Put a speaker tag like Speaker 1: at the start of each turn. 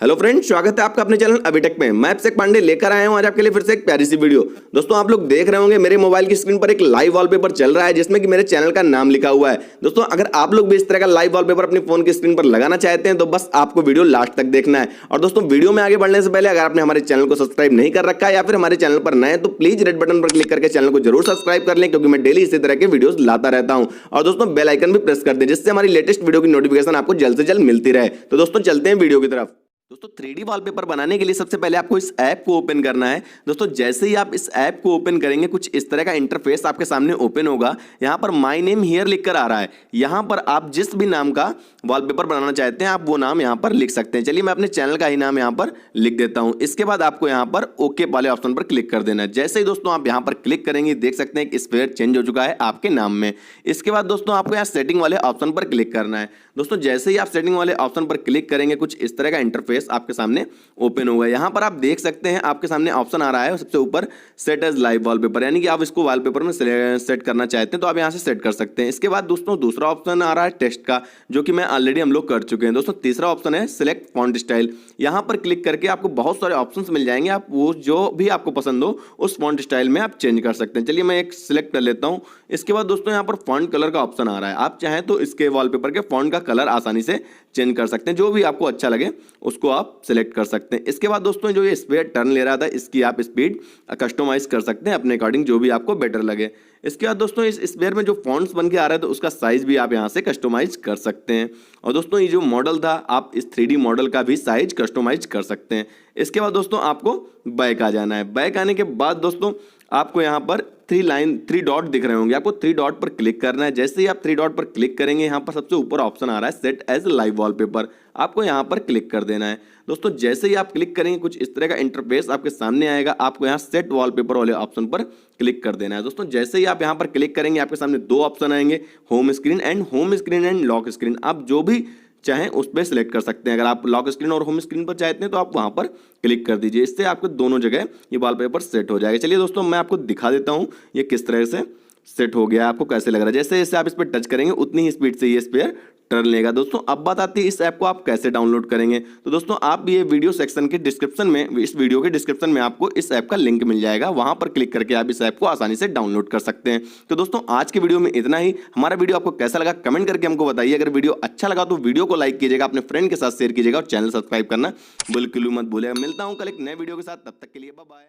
Speaker 1: Hello friends, स्वागत है आपका अपने चैनल अभिटेक में। मैं अभिषेक पांडे लेकर आया हूं आज आपके लिए फिर से एक प्यारी सी वीडियो। दोस्तों, आप लोग देख रहे होंगे मेरे मोबाइल की स्क्रीन पर एक लाइव वॉलपेपर चल रहा है जिसमें कि मेरे चैनल का नाम लिखा हुआ है। दोस्तों, अगर आप लोग भी इस तरह का लाइव वॉलपेपर अपनी फोन की स्क्रीन पर लगाना चाहते हैं तो बस आपको वीडियो लास्ट तक देखना है। और दोस्तों, वीडियो में आगे बढ़ने से पहले अगर आपने हमारे चैनल को सब्सक्राइब नहीं कर रखा है या फिर हमारे चैनल पर नए हैं तो प्लीज रेड बटन पर क्लिक करके चैनल को जरूर सब्सक्राइब कर लें, क्योंकि मैं डेली इसी तरह के वीडियोस लाता रहता हूं। और दोस्तों, बेल आइकन भी प्रेस कर दें जिससे हमारी लेटेस्ट वीडियो की नोटिफिकेशन आपको जल्द से जल्द मिलती रहे। तो दोस्तों, चलते हैं वीडियो की तरफ। दोस्तों, 3D वॉलपेपर बनाने के लिए सबसे पहले आपको इस ऐप को ओपन करना है। दोस्तों, जैसे ही आप इस ऐप को ओपन करेंगे कुछ इस तरह का इंटरफेस आपके सामने ओपन होगा। यहाँ पर माय नेम हियर लिखकर आ रहा है। यहाँ पर आप जिस भी नाम का वॉलपेपर बनाना चाहते हैं आप वो नाम यहाँ पर लिख सकते हैं। चलिए, मैं अपने चैनल का ही नाम यहाँ पर लिख देता हूँ। इसके बाद आपको यहाँ पर ओके वाले ऑप्शन पर क्लिक कर देना है। जैसे ही दोस्तों आप यहाँ पर क्लिक करेंगे देख सकते हैं कि स्पेयर चेंज हो चुका है आपके नाम में। इसके बाद दोस्तों आपको यहाँ सेटिंग वाले ऑप्शन पर क्लिक करना है। दोस्तों, जैसे ही आप सेटिंग वाले ऑप्शन पर क्लिक करेंगे कुछ इस तरह का इंटरफेस आपके सामने ओपन होगा। यहां पर आप देख सकते हैं आपके सामने ऑप्शन आ रहा है सबसे ऊपर सेट एज लाइव वॉलपेपर, यानी कि आप इसको वॉलपेपर में सेट करना चाहते हैं तो आप यहां से सेट कर सकते हैं। इसके बाद दोस्तों दूसरा ऑप्शन आ रहा है टेक्स्ट का, जो कि मैं ऑलरेडी हम लोग कर चुके हैं। दोस्तों, तीसरा ऑप्शन है सिलेक्ट फॉन्ट स्टाइल। यहां पर क्लिक करके आपको बहुत सारे ऑप्शंस मिल जाएंगे, आप वो जो भी आपको पसंद हो उस फॉन्ट स्टाइल में आप चेंज कर सकते हैं। चलिए, मैं एक सिलेक्ट कर लेता हूं। इसके बाद दोस्तों यहाँ पर फॉन्ट कलर का ऑप्शन आ रहा है। आप चाहें तो इसके वॉलपेपर के फॉन्ट का कलर आसानी से चेंज कर सकते हैं, जो भी आपको अच्छा लगे उसको आप सिलेक्ट कर सकते हैं। इसके बाद दोस्तों जो ये स्पेयर टर्न ले रहा था इसकी आप स्पीड कस्टमाइज कर सकते हैं अपने अकॉर्डिंग, जो भी आपको बेटर लगे। इसके बाद दोस्तों इस स्पेयर में जो फॉन्ट्स बन के आ रहा है तो उसका साइज भी आप यहाँ से कस्टमाइज कर सकते हैं। और दोस्तों ये जो मॉडल था आप इस 3D मॉडल का भी साइज कस्टमाइज कर सकते हैं। इसके बाद दोस्तों आपको बैक आ जाना है। बैक आने के बाद दोस्तों आपको यहाँ पर 3 डॉट दिख रहे होंगे, आपको 3 डॉट पर क्लिक करना है। जैसे ही आप 3 डॉट पर क्लिक करेंगे यहाँ पर सबसे ऊपर ऑप्शन आ रहा है सेट एज लाइव वॉलपेपर, आपको यहाँ पर क्लिक कर देना है। दोस्तों, जैसे ही आप क्लिक करेंगे कुछ इस तरह का इंटरफेस आपके सामने आएगा। आपको यहाँ सेट वॉलपेपर वाले ऑप्शन पर क्लिक कर देना है। दोस्तों, जैसे ही आप यहाँ पर क्लिक करेंगे आपके सामने दो ऑप्शन आएंगे, home screen and lock screen. आप जो भी चाहें उस पर सिलेक्ट कर सकते हैं। अगर आप लॉक स्क्रीन और होम स्क्रीन पर चाहते हैं तो आप वहां पर क्लिक कर दीजिए। इससे आपको दोनों जगह ये वॉलपेपर सेट हो जाएगा। चलिए दोस्तों, मैं आपको दिखा देता हूं ये किस तरह से सेट हो गया, आपको कैसे लग रहा है। जैसे जैसे आप इस पर टच करेंगे उतनी ही स्पीड से ये स्पेयर टर्न लेगा। दोस्तों, अब बात आती है इस ऐप को आप कैसे डाउनलोड करेंगे। तो दोस्तों आप ये वीडियो सेक्शन के डिस्क्रिप्शन में, इस वीडियो के डिस्क्रिप्शन में आपको इस ऐप का लिंक मिल जाएगा, वहां पर क्लिक करके आप इस ऐप को आसानी से डाउनलोड कर सकते हैं। तो दोस्तों आज की वीडियो में इतना ही। हमारा वीडियो आपको कैसा लगा कमेंट करके हमको बताइए। अगर वीडियो अच्छा लगा तो वीडियो को लाइक कीजिएगा, अपने फ्रेंड के साथ शेयर कीजिएगा और चैनल सब्सक्राइब करना बिल्कुल मत भूलिएगा। मिलता हूं कल एक नए वीडियो के साथ, तब तक के लिए बाय बाय।